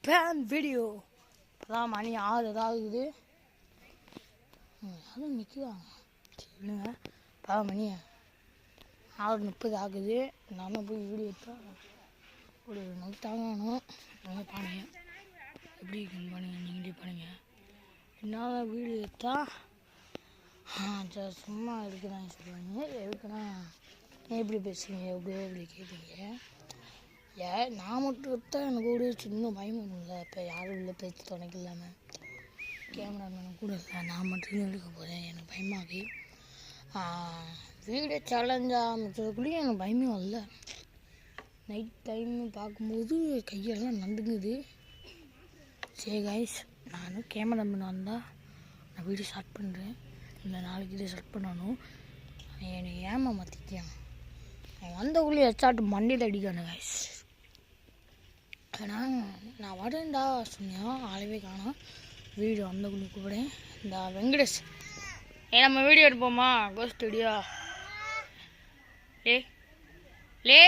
Pan video அதான் மணி 6 ஆகுது. அதுவும் நிற்குவாங்க இல்லைங்க. மணி 6:30 ஆகுது. நானும் போய் வீடியோ எடுத்தால் ஒரு நைட் ஆகணும். நீங்கள் பாருங்க எப்படி இருக்குன்னு பாருங்க. நீங்களே பாருங்க. என்னால் வீடியோ எடுத்தால் சும்மா எடுக்கிறாங்க சொல்லுவாங்க. எதுக்குன்னா எப்படி பேசுவீங்க எப்படி கேட்பீங்க. நான் மட்டும் எடுத்தா எனக்கு கூட சின்ன பயமும் இல்லை. இப்போ யாரும் இல்லை பேச்சு துணைக்கு இல்லாமல் கேமராமேனும் கூட இல்லை. நான் மட்டும் எடுக்க போகிறேன். எனக்கு பயமாகி வீடியோ சேலஞ்ச் ஆரம்பிச்சதுக்குள்ளேயும் எனக்கு பயமே வரல. நைட் டைம் பார்க்கும்போது கையெல்லாம் நடுங்குது. சரி கைஸ், நானும் கேமராமேன் வந்தால் நான் வீடியோ ஸ்டார்ட் பண்ணுறேன். இல்லை நாளைக்கு இதை ஸ்டார்ட் பண்ணணும். என்னை ஏமாற்றிட்டேன். வந்தக்குள்ளே எச்சாட்டு மண்டையில் அடிக்கானு கைஸ். ஆனால் நான் வரேன்டா சொன்னேன். ஆளவே காணோம். வீடியோ வந்தக்குள்ளே கூப்பிடேன். இந்த வெங்கடேஷ் நம்ம வீடியோ எடுப்போமா? கோஸ்ட் வீடியோ லே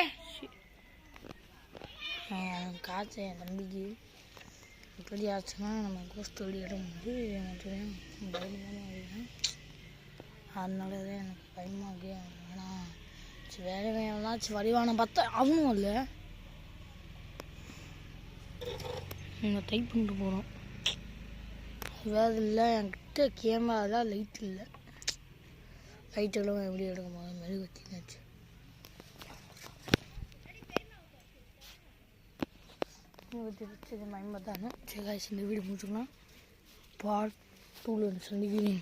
காய்ச்ச என் தம்பிக்கு இப்படி ஆச்சுன்னா நம்ம கோஸ்ட் வீடியோ எடுக்கும்போது மட்டும் பயமாக ஆகிடும். அதனால தான் எனக்கு பயமாகி. ஆனால் வேறு வேணாச்சும் வடிவான பார்த்தா அவனும் இல்லை. நீங்கள் டைப் பண்ணிட்டு போகிறோம். வேறு இல்லை என்கிட்ட கேமராலாம் லைட் இல்லை. லைட்டெல்லாம் எப்படி எடுக்க போகிறோம்? மெழுகுவத்தினாச்சு. மெழுகுவத்தி வச்சது மயம்பத்தானே. சரி காய்ச்சி இந்த வீடு முடிச்சுக்கலாம். பார்ட் 2 சந்திக்கிறேன்.